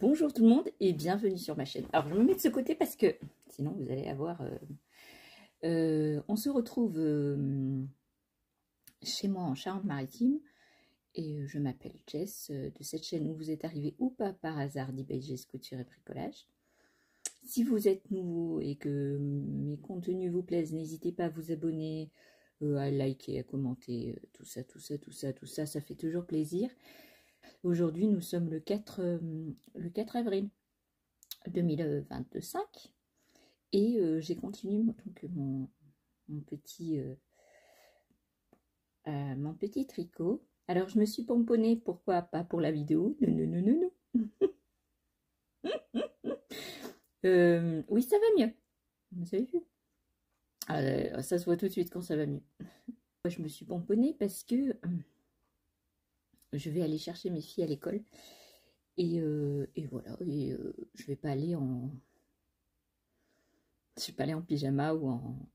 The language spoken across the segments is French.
Bonjour tout le monde et bienvenue sur ma chaîne. Alors je me mets de ce côté parce que sinon vous allez avoir... on se retrouve chez moi en Charente-Maritime et je m'appelle Jess de cette chaîne où vous êtes arrivé ou pas par hasard d'eBay Couture et Bricolage. Si vous êtes nouveau et que mes contenus vous plaisent, n'hésitez pas à vous abonner, à liker, à commenter, tout ça, ça fait toujours plaisir. Aujourd'hui, nous sommes le 4 avril 2025 et j'ai continué donc, mon petit tricot. Alors, je me suis pomponnée, pourquoi pas pour la vidéo? Non. Oui, ça va mieux. Vous avez vu? Ça se voit tout de suite quand ça va mieux. Je me suis pomponnée parce que je vais aller chercher mes filles à l'école et voilà. Je vais pas aller en pyjama ou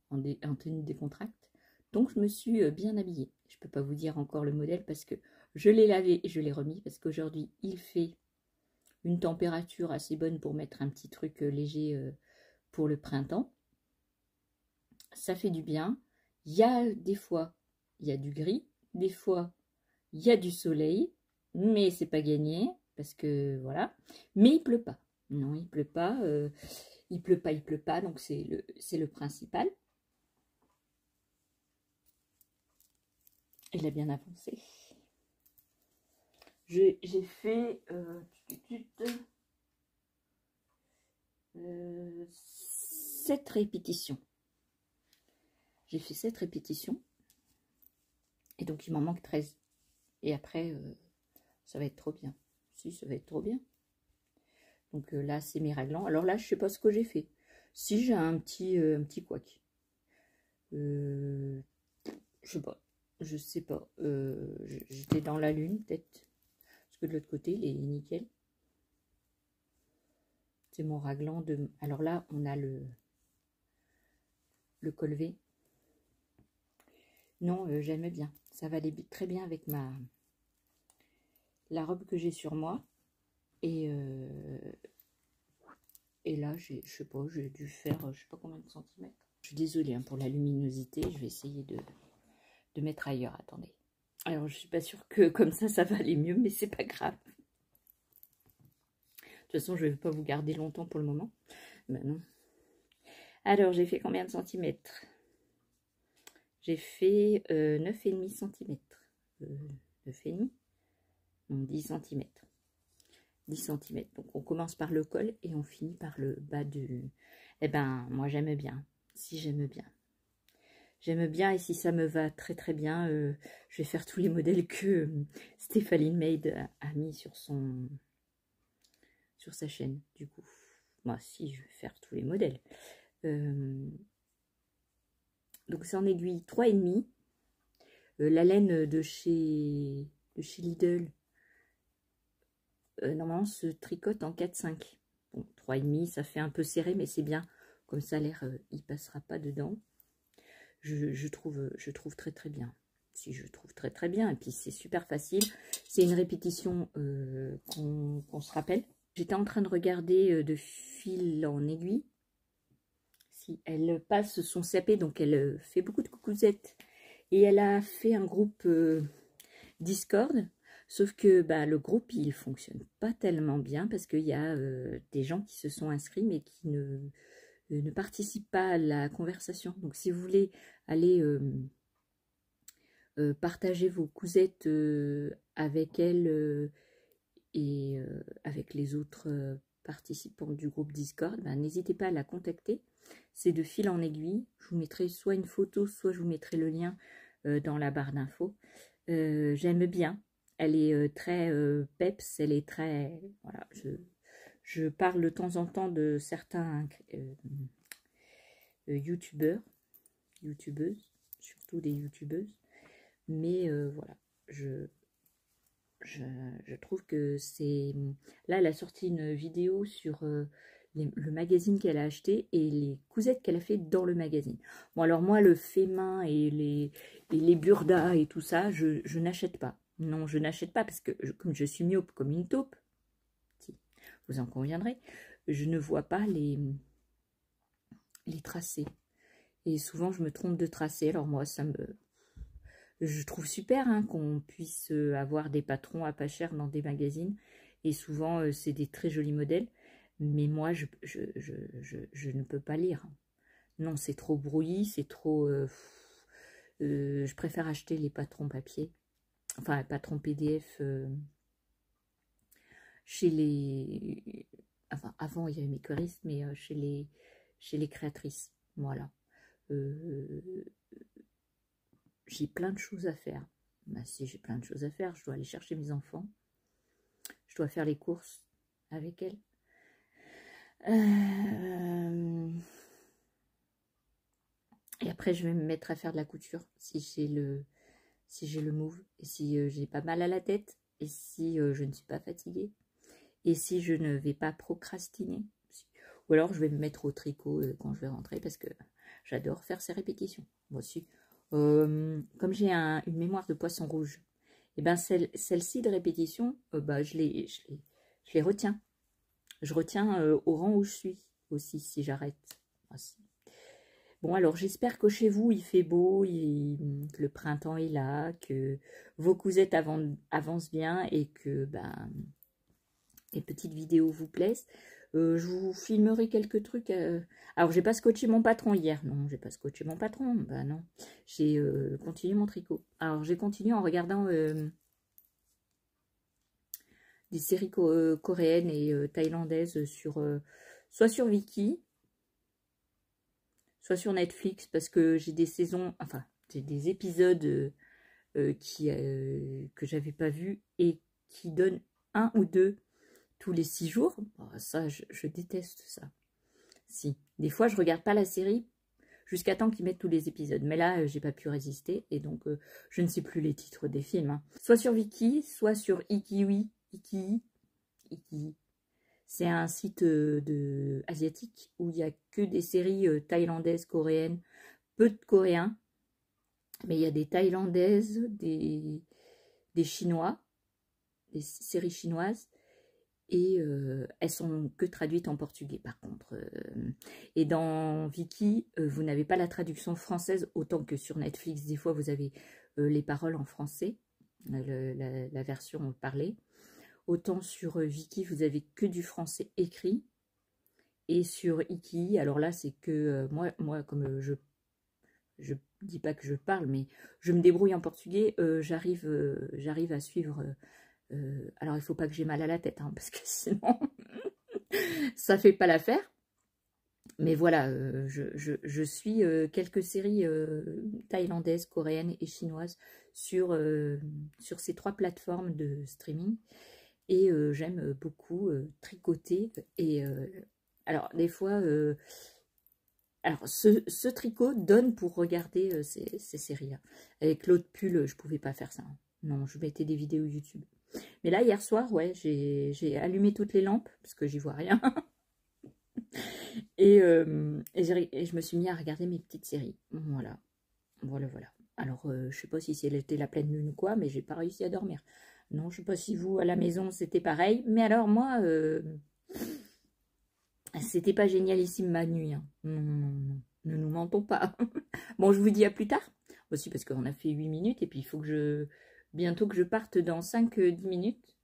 en tenue décontracte. Donc je me suis bien habillée. Je peux pas vous dire encore le modèle parce que je l'ai lavé et je l'ai remis parce qu'aujourd'hui il fait une température assez bonne pour mettre un petit truc léger pour le printemps. Ça fait du bien. Il y a des fois il y a du gris, des fois il y a du soleil, mais c'est pas gagné parce que voilà. Mais il pleut pas. Non, il pleut pas. Il pleut pas. Donc c'est le principal. Il a bien avancé. J'ai fait 7 répétitions. J'ai fait 7 répétitions. Et donc il m'en manque 13. Et après, ça va être trop bien. Si, ça va être trop bien. Donc là, c'est mes raglans. Alors là, je sais pas ce que j'ai fait. Si j'ai un petit couac. Je sais pas. J'étais dans la lune, peut-être. Parce que de l'autre côté, il est nickel. C'est mon raglan de... Alors là, on a le col V. Non, j'aime bien. Ça va aller très bien avec la robe que j'ai sur moi. Et là, je sais pas, j'ai dû faire, je sais pas combien de centimètres. Je suis désolée hein, pour la luminosité. Je vais essayer de mettre ailleurs. Attendez. Alors, je suis pas sûre que comme ça va aller mieux, mais c'est pas grave. De toute façon, je vais pas vous garder longtemps pour le moment. Ben non. Alors, j'ai fait combien de centimètres? J'ai fait 9,5 cm. 9,5 donc 10 cm. 10 cm. Donc, on commence par le col et on finit par le bas du... Eh ben, moi, j'aime bien. Si, j'aime bien. J'aime bien et si ça me va très très bien, je vais faire tous les modèles que Stéphanie Maid a mis sur sa chaîne. Du coup, moi, si, je vais faire tous les modèles. Donc, c'est en aiguille 3,5. La laine de chez Lidl, normalement, se tricote en 4,5. Bon, 3,5, ça fait un peu serré, mais c'est bien. Comme ça, l'air, il passera pas dedans. Je trouve très très bien. Si, je trouve très très bien. Et puis, c'est super facile. C'est une répétition qu'on se rappelle. J'étais en train de regarder de fil en aiguille. Si elle passe son CAP, donc elle fait beaucoup de coucouzettes. Et elle a fait un groupe Discord. Sauf que bah, le groupe, il fonctionne pas tellement bien parce qu'il y a des gens qui se sont inscrits mais qui ne participent pas à la conversation. Donc, si vous voulez aller partager vos cousettes avec elle et avec les autres participants du groupe Discord, bah, n'hésitez pas à la contacter. C'est de fil en aiguille. Je vous mettrai soit une photo, soit je vous mettrai le lien dans la barre d'infos. J'aime bien. Elle est très peps, elle est très... Voilà, je parle de temps en temps de certains youtubeuses, surtout des youtubeuses. Mais voilà, je trouve que c'est... Là, elle a sorti une vidéo sur le magazine qu'elle a acheté et les cousettes qu'elle a fait dans le magazine. Bon, alors moi, le fait main et les burdas et tout ça, je n'achète pas. Non, je n'achète pas parce que comme je suis myope comme une taupe, si, vous en conviendrez, je ne vois pas les tracés. Et souvent, je me trompe de tracé. Alors moi, je trouve super hein, qu'on puisse avoir des patrons à pas cher dans des magazines. Et souvent, c'est des très jolis modèles. Mais moi, je ne peux pas lire. Non, c'est trop brouillis, c'est trop... je préfère acheter les patrons papier. Enfin, les patrons PDF chez les... Enfin, avant, il y avait mes choristes, mais chez les créatrices. Voilà. J'ai plein de choses à faire. Bah, si j'ai plein de choses à faire, je dois aller chercher mes enfants. Je dois faire les courses avec elles. Et après, je vais me mettre à faire de la couture si j'ai le move. Et si j'ai pas mal à la tête. Et si je ne suis pas fatiguée. Et si je ne vais pas procrastiner. Ou alors, je vais me mettre au tricot quand je vais rentrer parce que j'adore faire ces répétitions. Moi aussi. Comme j'ai une mémoire de poisson rouge, et ben celle-ci de répétition, bah, je les retiens. Je retiens au rang où je suis aussi si j'arrête. Aussi. Bon, alors j'espère que chez vous il fait beau, que le printemps est là, que vos cousettes avancent bien et que ben, les petites vidéos vous plaisent. Je vous filmerai quelques trucs. Alors, j'ai pas scotché mon patron hier. Non, j'ai pas scotché mon patron. Bah non. J'ai continué mon tricot. Alors, j'ai continué en regardant des séries coréennes et thaïlandaises soit sur Viki, soit sur Netflix, parce que j'ai des saisons, enfin, j'ai des épisodes que j'avais pas vus et qui donnent 1 ou 2 tous les 6 jours. Oh, ça, je déteste ça. Si, des fois, je regarde pas la série jusqu'à temps qu'ils mettent tous les épisodes. Mais là, j'ai pas pu résister et donc je ne sais plus les titres des films. Hein. Soit sur Viki, soit sur Ikiwi. Iki. C'est un site asiatique où il n'y a que des séries thaïlandaises, coréennes, peu de coréens. Mais il y a des thaïlandaises, des chinois, des séries chinoises. Et elles sont que traduites en portugais par contre. Et dans Viki, vous n'avez pas la traduction française autant que sur Netflix. Des fois, vous avez les paroles en français, la version parlée. Autant sur Viki, vous avez que du français écrit. Et sur Iki, alors là, c'est que moi comme je dis pas que je parle, mais je me débrouille en portugais, j'arrive à suivre... alors, il ne faut pas que j'ai mal à la tête, hein, parce que sinon, ça fait pas l'affaire. Mais voilà, je suis quelques séries thaïlandaises, coréennes et chinoises sur ces 3 plateformes de streaming. Et j'aime beaucoup tricoter. Et alors, des fois... alors, ce tricot donne pour regarder ces séries-là. Avec l'autre pull, je pouvais pas faire ça. Hein. Non, je mettais des vidéos YouTube. Mais là, hier soir, ouais, j'ai allumé toutes les lampes, parce que j'y vois rien. et je me suis mis à regarder mes petites séries. Voilà. Alors, je sais pas si c'était la pleine lune ou quoi, mais j'ai pas réussi à dormir. Non, je sais pas si vous, à la maison, c'était pareil. Mais alors, moi, c'était pas génialissime ma nuit. Hein. Non, ne nous mentons pas. Bon, je vous dis à plus tard. Aussi parce qu'on a fait 8 minutes, et puis il faut que bientôt que je parte dans 5-10 minutes.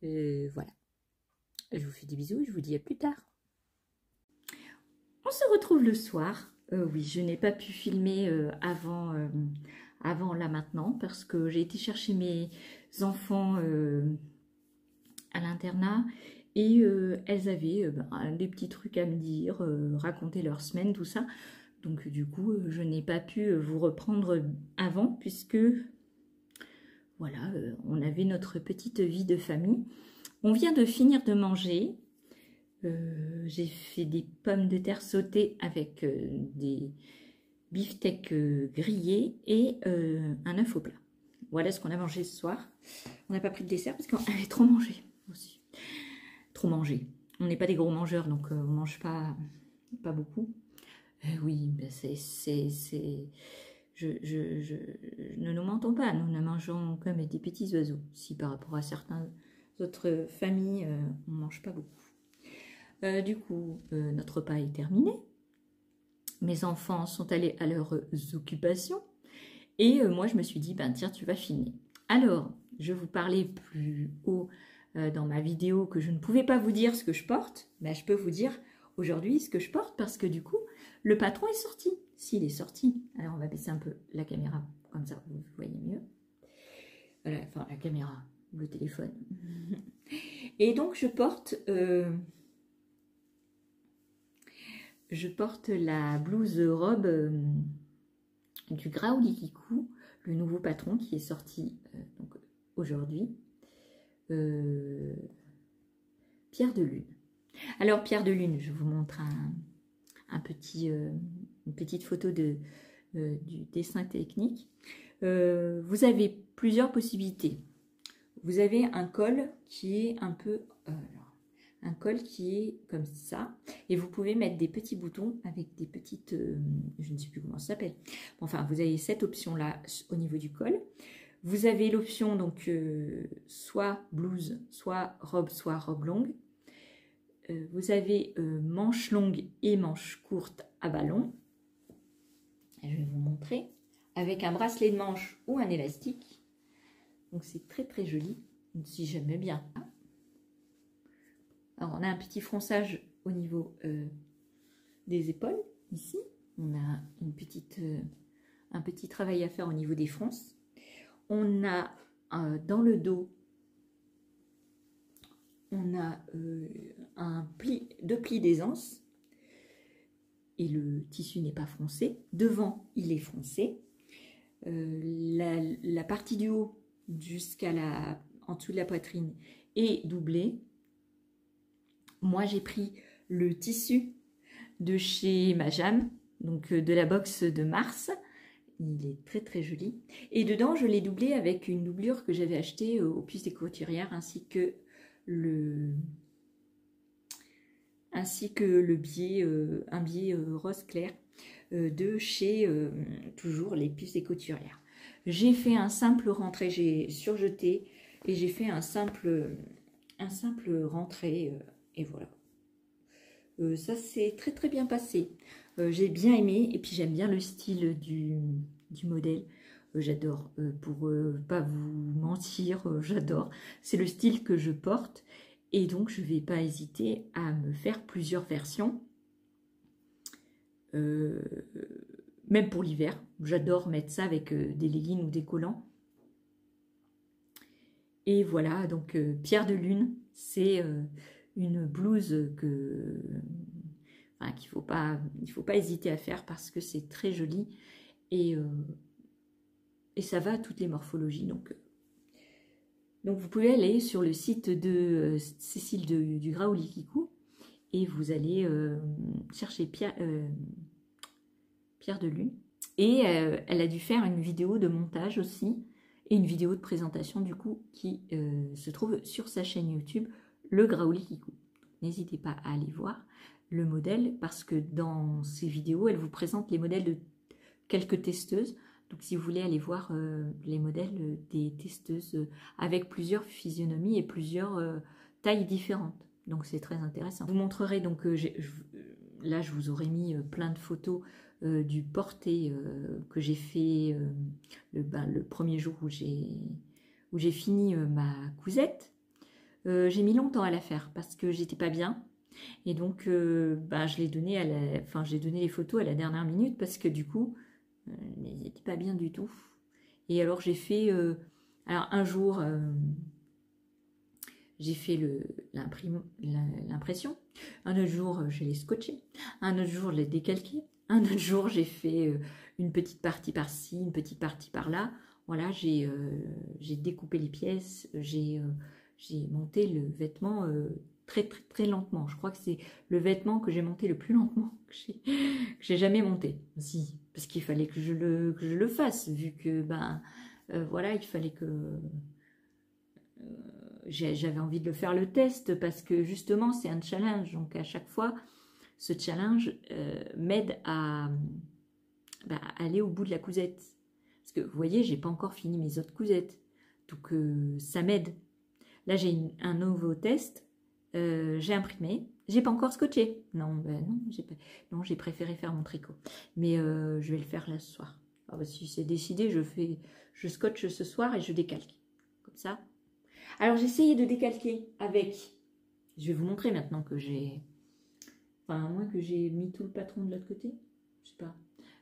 Voilà. Je vous fais des bisous et je vous dis à plus tard. On se retrouve le soir. Oui, je n'ai pas pu filmer avant là maintenant parce que j'ai été chercher mes enfants à l'internat et elles avaient des petits trucs à me dire, raconter leur semaine, tout ça. Donc du coup, je n'ai pas pu vous reprendre avant puisque voilà, on avait notre petite vie de famille. On vient de finir de manger. J'ai fait des pommes de terre sautées avec des beefsteaks grillés et un œuf au plat. Voilà ce qu'on a mangé ce soir. On n'a pas pris de dessert parce qu'on avait trop mangé aussi. Trop mangé. On n'est pas des gros mangeurs, donc on ne mange pas beaucoup. Oui, ben ne nous mentons pas, nous ne mangeons comme des petits oiseaux. Si par rapport à certains autres familles, on ne mange pas beaucoup. Du coup, notre repas est terminé. Mes enfants sont allés à leurs occupations. Et moi, je me suis dit, ben tiens, tu vas filmer. Alors, je vous parlais plus haut dans ma vidéo que je ne pouvais pas vous dire ce que je porte. Mais je peux vous dire aujourd'hui ce que je porte parce que du coup, le patron est sorti. S'il est sorti. Alors, on va baisser un peu la caméra, comme ça vous voyez mieux. Voilà, enfin, la caméra, le téléphone. Et donc, je porte la blouse robe du Graouli Kikou, le nouveau patron qui est sorti aujourd'hui. Pierre de Lune. Alors, Pierre de Lune, je vous montre une petite photo du dessin technique. Vous avez plusieurs possibilités. Vous avez un col qui est un peu... un col qui est comme ça, et vous pouvez mettre des petits boutons avec des petites, je ne sais plus comment ça s'appelle. Enfin, vous avez cette option-là au niveau du col. Vous avez l'option donc soit blouse, soit robe longue. Vous avez manches longues et manches courtes à ballon. Je vais vous montrer avec un bracelet de manche ou un élastique. Donc c'est très très joli, si j'aime bien. Alors, on a un petit fronçage au niveau des épaules, ici. On a un petit travail à faire au niveau des fronces. On a dans le dos, on a deux plis d'aisance. Et le tissu n'est pas froncé. Devant, il est froncé. La partie du haut en dessous de la poitrine est doublée. Moi, j'ai pris le tissu de chez Majam, donc de la box de Mars. Il est très très joli. Et dedans, je l'ai doublé avec une doublure que j'avais achetée au Puces des Couturières, ainsi que le biais, un biais rose clair de chez toujours les Puces des Couturières. J'ai fait un simple rentré, j'ai surjeté et j'ai fait un simple rentré. Et voilà. Ça s'est très très bien passé. J'ai bien aimé et puis j'aime bien le style du modèle. J'adore. Pour pas vous mentir, j'adore. C'est le style que je porte et donc je ne vais pas hésiter à me faire plusieurs versions. Même pour l'hiver. J'adore mettre ça avec des leggings ou des collants. Et voilà, donc Pierre de Lune, c'est... une blouse qu'il il faut pas hésiter à faire parce que c'est très joli et ça va à toutes les morphologies. Donc vous pouvez aller sur le site de Cécile du Graouli Kikou et vous allez chercher Pierre de Lune. Et elle a dû faire une vidéo de montage aussi et une vidéo de présentation du coup qui se trouve sur sa chaîne YouTube, le Graouli Kikou. N'hésitez pas à aller voir le modèle parce que dans ces vidéos, elle vous présente les modèles de quelques testeuses. Donc si vous voulez aller voir les modèles des testeuses avec plusieurs physionomies et plusieurs tailles différentes. Donc c'est très intéressant. Je vous montrerai donc, là je vous aurais mis plein de photos du porté que j'ai fait le premier jour où j'ai fini ma cousette. J'ai mis longtemps à la faire parce que j'étais pas bien et donc je l'ai donné j'ai donné les photos à la dernière minute parce que du coup elles n'étaient pas bien du tout. Et alors j'ai fait alors un jour j'ai fait l'impression, un autre jour je l'ai scotché, un autre jour je l'ai décalqué, un autre jour j'ai fait une petite partie par-ci, une petite partie par-là. Voilà, j'ai découpé les pièces, j'ai monté le vêtement très très très lentement. Je crois que c'est le vêtement que j'ai monté le plus lentement que j'ai jamais monté. Si, parce qu'il fallait que je le fasse, vu que voilà, il fallait que j'avais envie de le faire le test parce que justement c'est un challenge. Donc à chaque fois, ce challenge m'aide à aller au bout de la cousette. Parce que vous voyez, j'ai pas encore fini mes autres cousettes, donc ça m'aide. Là, j'ai un nouveau test. J'ai imprimé. J'ai pas encore scotché. Non, ben non, j'ai préféré faire mon tricot. Mais je vais le faire là ce soir. Ah bah, si c'est décidé, je scotche ce soir et je décalque. Comme ça. Alors, j'ai essayé de décalquer avec... Je vais vous montrer maintenant que j'ai... Enfin, à moins que j'ai mis tout le patron de l'autre côté. Je sais pas.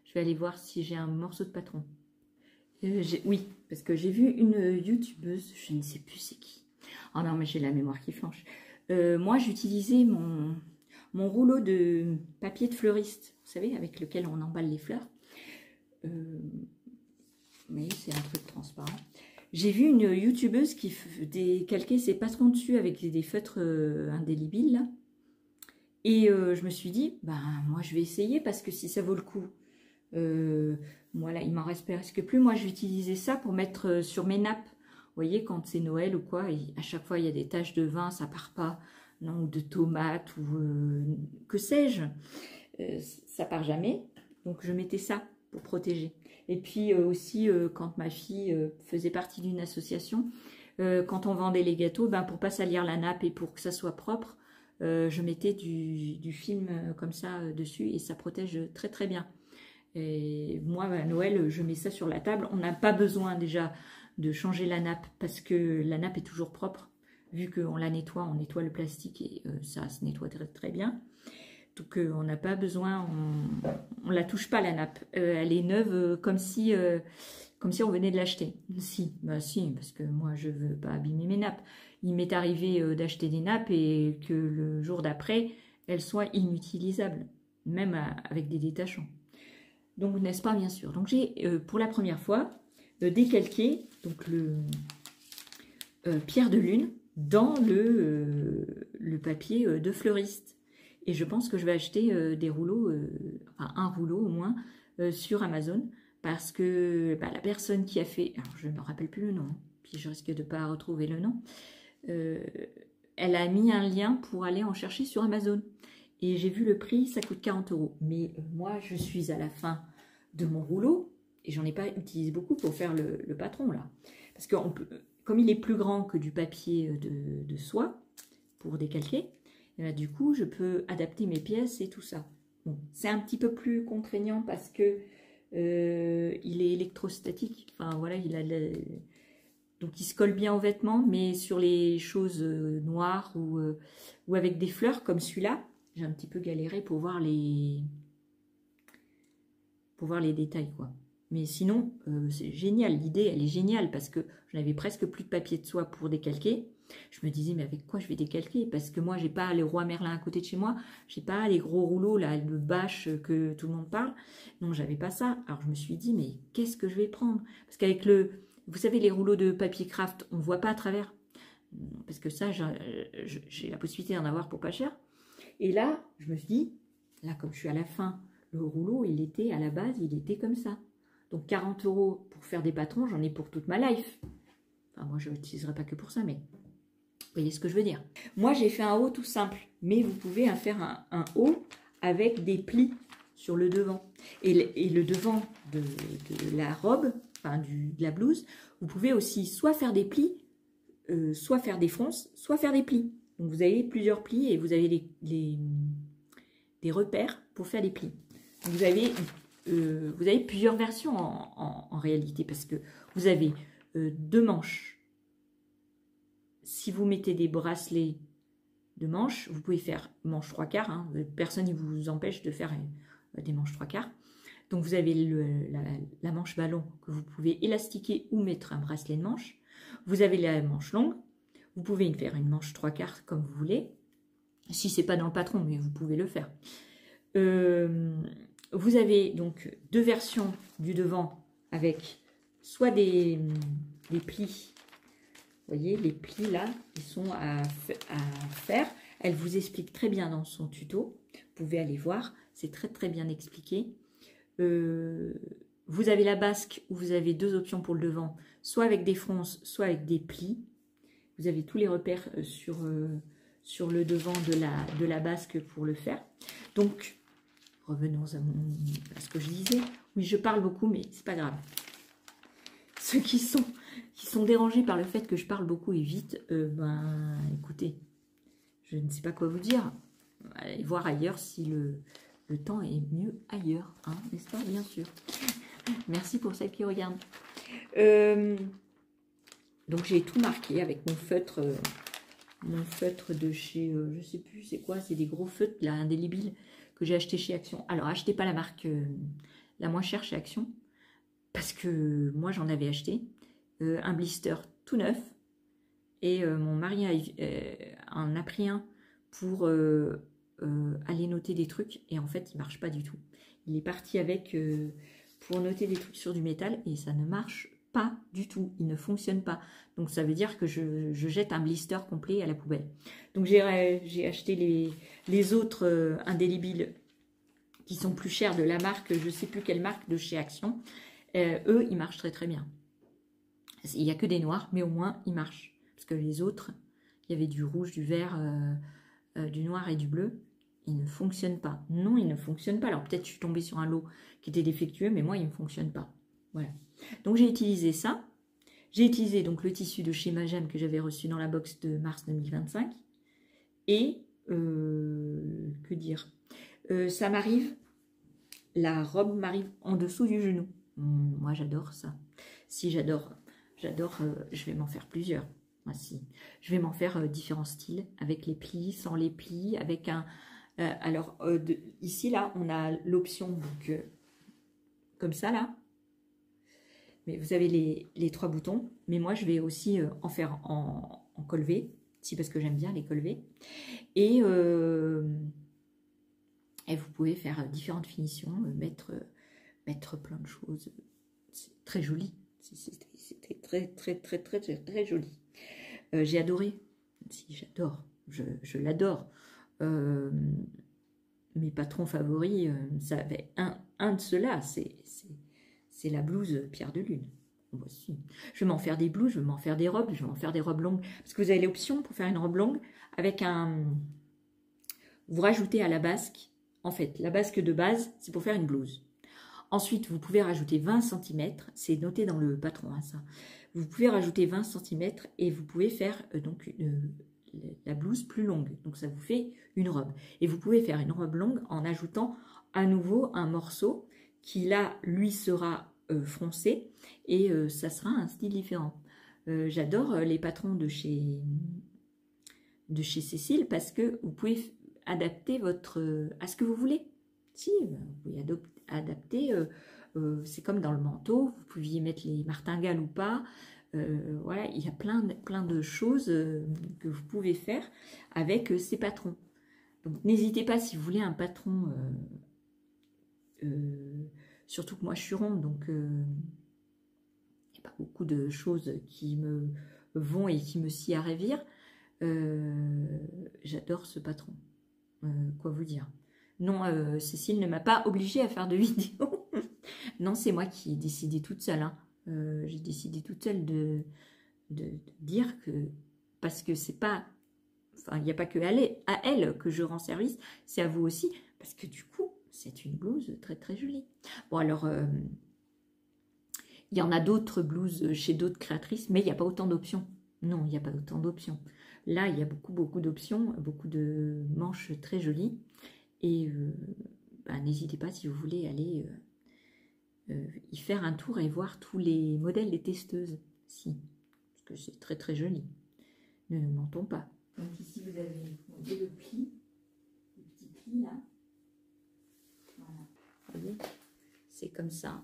Je vais aller voir si j'ai un morceau de patron. Oui, parce que j'ai vu une youtubeuse, je ne sais plus c'est qui. Oh non, mais j'ai la mémoire qui flanche. Moi, j'utilisais mon rouleau de papier de fleuriste, vous savez, avec lequel on emballe les fleurs. Mais c'est un truc transparent. J'ai vu une youtubeuse qui décalquait ses patrons dessus avec des feutres indélébiles, là. Et je me suis dit, ben, moi, je vais essayer parce que si ça vaut le coup. Moi, là, il m'en reste presque plus. Moi, je vais utiliser ça pour mettre sur mes nappes. Vous voyez, quand c'est Noël ou quoi, et à chaque fois, il y a des taches de vin, ça part pas. Non, ou de tomates, ou que sais-je. Ça part jamais. Donc, je mettais ça pour protéger. Et puis aussi, quand ma fille faisait partie d'une association, quand on vendait les gâteaux, ben, pour pas salir la nappe et pour que ça soit propre, je mettais du film comme ça dessus et ça protège très très bien. Et moi, à Noël, je mets ça sur la table. On n'a pas besoin déjà de changer la nappe parce que la nappe est toujours propre. Vu qu'on la nettoie, on nettoie le plastique et ça se nettoie très, très bien. Donc, on n'a pas besoin, on la touche pas la nappe. Elle est neuve comme si on venait de l'acheter. Si, bah si, parce que moi, je veux pas abîmer mes nappes. Il m'est arrivé d'acheter des nappes et que le jour d'après, elles soient inutilisables, même avec des détachants. Donc, n'est-ce pas, bien sûr. Donc, j'ai, pour la première fois, décalqué donc, le pierre de lune dans le papier de fleuriste. Et je pense que je vais acheter des rouleaux, enfin un rouleau au moins, sur Amazon. Parce que bah, la personne qui a fait, alors je ne me rappelle plus le nom, puis je risque de ne pas retrouver le nom, elle a mis un lien pour aller en chercher sur Amazon. Et j'ai vu le prix, ça coûte 40 €. Mais moi, je suis à la fin de mon rouleau et j'en ai pas utilisé beaucoup pour faire le patron là. Parce que comme il est plus grand que du papier de soie pour décalquer, et là, du coup, je peux adapter mes pièces et tout ça. Bon, c'est un petit peu plus contraignant parce que il est électrostatique. Enfin voilà, donc il se colle bien aux vêtements, mais sur les choses noires ou avec des fleurs comme celui-là, j'ai un petit peu galéré pour voir les détails, quoi. Mais sinon, c'est génial. L'idée, elle est géniale parce que je n'avais presque plus de papier de soie pour décalquer. Je me disais, mais avec quoi je vais décalquer? Parce que moi, j'ai pas les Rois Merlin à côté de chez moi. J'ai pas les gros rouleaux, là, de bâche que tout le monde parle. Non, j'avais pas ça. Alors, je me suis dit, mais qu'est-ce que je vais prendre? Parce qu'avec vous savez, les rouleaux de papier craft, on voit pas à travers. Parce que ça, j'ai la possibilité d'en avoir pour pas cher. Et là, je me suis dit, là, comme je suis à la fin, le rouleau, il était à la base, il était comme ça. Donc 40 € pour faire des patrons, j'en ai pour toute ma life. Enfin, moi, je l'utiliserai pas que pour ça, mais vous voyez ce que je veux dire. Moi, j'ai fait un haut tout simple, mais vous pouvez faire un haut avec des plis sur le devant. Et le devant de la robe, enfin de la blouse, vous pouvez aussi soit faire des plis, soit faire des fronces, soit faire des plis. Donc, vous avez plusieurs plis et vous avez des repères pour faire des plis. Donc, vous avez plusieurs versions en réalité parce que vous avez 2 manches. Si vous mettez des bracelets de manches, vous pouvez faire manche 3/4. Hein, personne ne vous empêche de faire des manches 3/4. Donc vous avez la manche ballon que vous pouvez élastiquer ou mettre un bracelet de manche. Vous avez la manche longue. Vous pouvez faire une manche 3/4 comme vous voulez. Si ce n'est pas dans le patron, mais vous pouvez le faire. Vous avez donc 2 versions du devant avec soit des plis. Vous voyez, les plis là, ils sont à faire. Elle vous explique très bien dans son tuto. Vous pouvez aller voir, c'est très très bien expliqué. Vous avez la basque où vous avez 2 options pour le devant, soit avec des fronces, soit avec des plis. Vous avez tous les repères sur le devant de la basque pour le faire. Donc, revenons à ce que je disais. Oui, je parle beaucoup, mais c'est pas grave. ceux qui sont dérangés par le fait que je parle beaucoup et vite, ben écoutez, je ne sais pas quoi vous dire. Allez voir ailleurs si le temps est mieux ailleurs, hein, n'est-ce pas? Bien sûr. Merci pour celles qui regardent. Donc j'ai tout marqué avec mon feutre de chez, je sais plus c'est quoi, c'est des gros feutres là, indélébiles que j'ai acheté chez Action. Alors achetez pas la marque la moins chère chez Action, parce que moi j'en avais acheté un blister tout neuf, et mon mari en a pris un pour aller noter des trucs, et en fait il marche pas du tout. Il est parti avec pour noter des trucs sur du métal, et ça ne marche pas du tout, il ne fonctionne pas. Donc ça veut dire que je jette un blister complet à la poubelle. Donc j'ai acheté les autres indélébiles qui sont plus chers, de la marque, je sais plus quelle marque, de chez Action. Eux, ils marchent très très bien. Il n'y a que des noirs, mais au moins ils marchent. Parce que les autres, il y avait du rouge, du vert, du noir et du bleu. Ils ne fonctionnent pas. Non, ils ne fonctionnent pas. Alors peut-être je suis tombée sur un lot qui était défectueux, mais moi, il ne fonctionne pas. Voilà. Donc j'ai utilisé ça. J'ai utilisé donc le tissu de chez Magem que j'avais reçu dans la box de mars 2025. Et, que dire, ça m'arrive, la robe m'arrive en dessous du genou. Moi, j'adore ça. Si, j'adore, je vais m'en faire plusieurs. Moi, si. Je vais m'en faire différents styles, avec les plis, sans les plis, avec un... ici, là, on a l'option, donc, comme ça, là. Mais vous avez les 3 boutons. Mais moi, je vais aussi en faire en col V, si, parce que j'aime bien les col V. Et vous pouvez faire différentes finitions, mettre plein de choses. C'est très joli. C'était très joli. J'ai adoré. Si, j'adore. Je l'adore. Mes patrons favoris, ça avait un de ceux-là. C'est la blouse Pierre de Lune. Voici. Je vais m'en faire des blouses, je vais m'en faire des robes, je vais m'en faire des robes longues. Parce que vous avez l'option pour faire une robe longue avec un... Vous rajoutez à la basque. En fait, la basque de base, c'est pour faire une blouse. Ensuite, vous pouvez rajouter 20 cm. C'est noté dans le patron, hein, ça. Vous pouvez rajouter 20 cm et vous pouvez faire donc la blouse plus longue. Donc, ça vous fait une robe. Et vous pouvez faire une robe longue en ajoutant à nouveau un morceau qui, là, lui, sera froncé. Et ça sera un style différent. J'adore les patrons de chez Cécile, parce que vous pouvez adapter à ce que vous voulez. Si, vous pouvez adapter, c'est comme dans le manteau, vous pouviez mettre les martingales ou pas. Voilà, il y a plein de choses que vous pouvez faire avec ces patrons. Donc n'hésitez pas, si vous voulez un patron, surtout que moi je suis ronde, donc il n'y a pas beaucoup de choses qui me vont et qui me scient à ravir. J'adore ce patron. Quoi vous dire? Non, Cécile ne m'a pas obligée à faire de vidéo. Non, c'est moi qui ai décidé toute seule. Hein. J'ai décidé toute seule de dire que... Parce que c'est pas... Enfin, il n'y a pas que à elle que je rends service, c'est à vous aussi. Parce que du coup, c'est une blouse très très jolie. Bon, alors... il y en a d'autres blouses chez d'autres créatrices, mais il n'y a pas autant d'options. Non, il n'y a pas autant d'options. Là, il y a beaucoup d'options, beaucoup de manches très jolies. Et n'hésitez pas, si vous voulez, aller y faire un tour et voir tous les modèles des testeuses. Si, parce que c'est très très joli. Ne nous mentons pas. Donc ici, vous avez le pli, le petit pli là. Voilà. Vous voyez, c'est comme ça.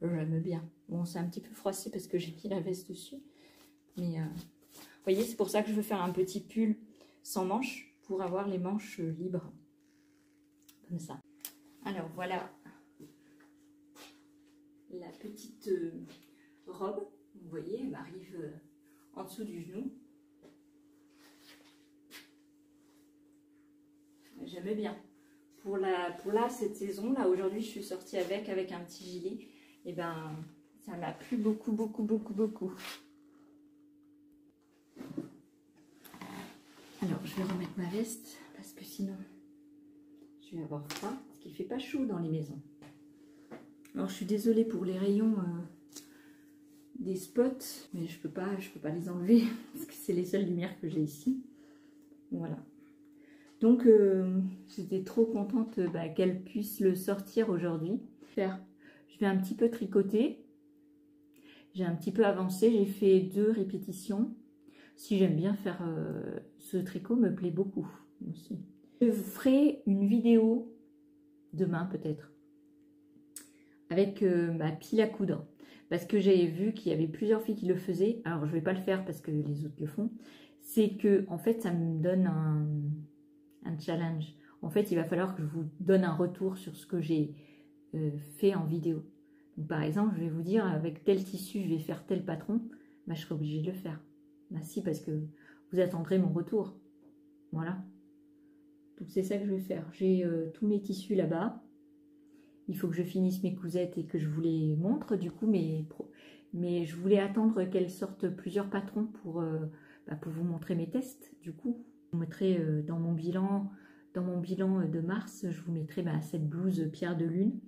J'aime bien. Bon, c'est un petit peu froissé parce que j'ai mis la veste dessus. Mais, vous voyez, c'est pour ça que je veux faire un petit pull sans manches, pour avoir les manches libres. Comme ça. Alors, voilà la petite robe. Vous voyez, elle m'arrive en dessous du genou. J'aime bien. Pour cette saison, là, aujourd'hui, je suis sortie avec un petit gilet. Et ben, ça m'a plu beaucoup. Alors, je vais remettre ma veste, parce que sinon, je vais avoir froid, parce qu'il ne fait pas chaud dans les maisons. Alors, je suis désolée pour les rayons des spots, mais je peux pas les enlever parce que c'est les seules lumières que j'ai ici. Voilà. Donc j'étais trop contente qu'elle puisse le sortir aujourd'hui. Je vais un petit peu tricoter. J'ai un petit peu avancé, j'ai fait 2 répétitions. Si j'aime bien faire ce tricot, me plaît beaucoup aussi. Je ferai une vidéo demain peut-être avec ma pile à coudre. Parce que j'ai vu qu'il y avait plusieurs filles qui le faisaient. Alors je ne vais pas le faire parce que les autres le font. C'est que en fait ça me donne un challenge. En fait il va falloir que je vous donne un retour sur ce que j'ai fait en vidéo. Donc, par exemple je vais vous dire avec tel tissu je vais faire tel patron. Je serai obligée de le faire. Si, parce que vous attendrez mon retour. Voilà. Donc c'est ça que je vais faire. J'ai tous mes tissus là-bas. Il faut que je finisse mes cousettes et que je vous les montre du coup, mais je voulais attendre qu'elles sortent plusieurs patrons pour vous montrer mes tests. Du coup, je vous mettrai dans mon bilan de mars, je vous mettrai cette blouse Pierre de Lune.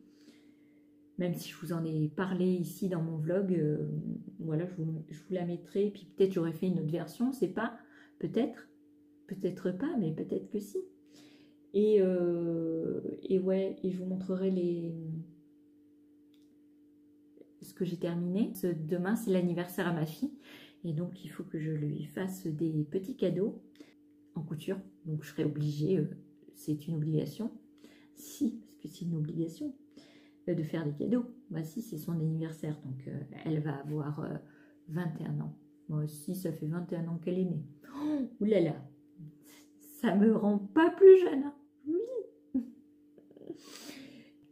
Même si je vous en ai parlé ici dans mon vlog, voilà, je vous la mettrai. Puis peut-être j'aurais fait une autre version, c'est pas, peut-être pas, mais peut-être que si. Et ouais, et je vous montrerai ce que j'ai terminé. Demain, c'est l'anniversaire à ma fille. Et donc, il faut que je lui fasse des petits cadeaux en couture. Donc, je serai obligée, c'est une obligation. Si, parce que c'est une obligation de faire des cadeaux. Si, c'est son anniversaire. Donc, elle va avoir 21 ans. Moi aussi, ça fait 21 ans qu'elle est née. Oh, oulala, ça me rend pas plus jeune. Hein. Oui.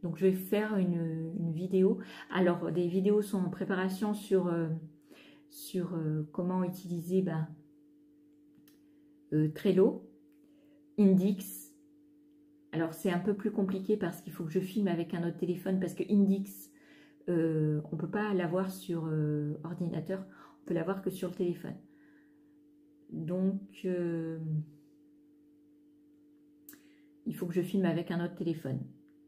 Donc je vais faire une vidéo. Alors des vidéos sont en préparation sur comment utiliser Trello, Indix. Alors c'est un peu plus compliqué parce qu'il faut que je filme avec un autre téléphone parce que Indix, on ne peut pas l'avoir sur ordinateur, on peut l'avoir que sur le téléphone. Donc il faut que je filme avec un autre téléphone.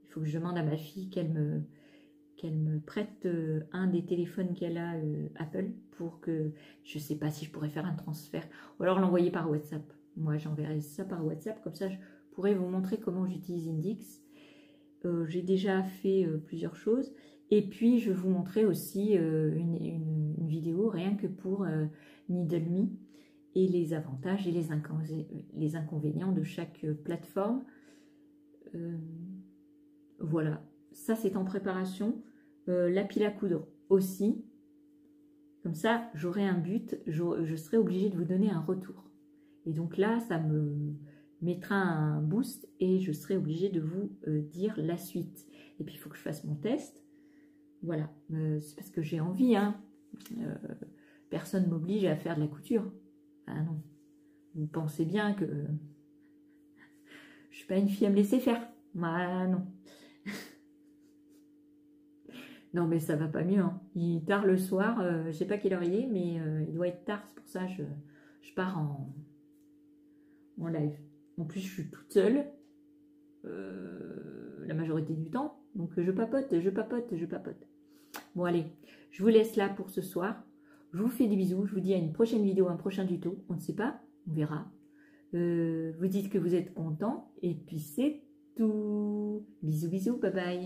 Il faut que je demande à ma fille qu'elle me prête un des téléphones qu'elle a Apple pour que, je ne sais pas si je pourrais faire un transfert ou alors l'envoyer par WhatsApp. Moi, j'enverrai ça par WhatsApp, comme ça je pourrais vous montrer comment j'utilise Indix. J'ai déjà fait plusieurs choses et puis je vais vous montrer aussi une vidéo rien que pour Needle Me et les avantages et les inconvénients de chaque plateforme. Voilà, ça c'est en préparation. La pile à coudre aussi. Comme ça, j'aurai un but, je serai obligée de vous donner un retour. Et donc là, ça me mettra un boost et je serai obligée de vous dire la suite. Et puis, il faut que je fasse mon test. Voilà, c'est parce que j'ai envie. Hein. Personne ne m'oblige à faire de la couture. Ah non, vous pensez bien que je suis pas une fille à me laisser faire. Ah non. Non, mais ça va pas mieux. Hein. Il est tard le soir. Je sais pas quelle heure il est, mais il doit être tard. C'est pour ça que je pars en live. En plus, je suis toute seule la majorité du temps. Donc, je papote. Bon, allez, je vous laisse là pour ce soir. Je vous fais des bisous. Je vous dis à une prochaine vidéo, un prochain tuto. On ne sait pas. On verra. Vous dites que vous êtes content. Et puis, c'est tout. Bisous, bisous. Bye bye.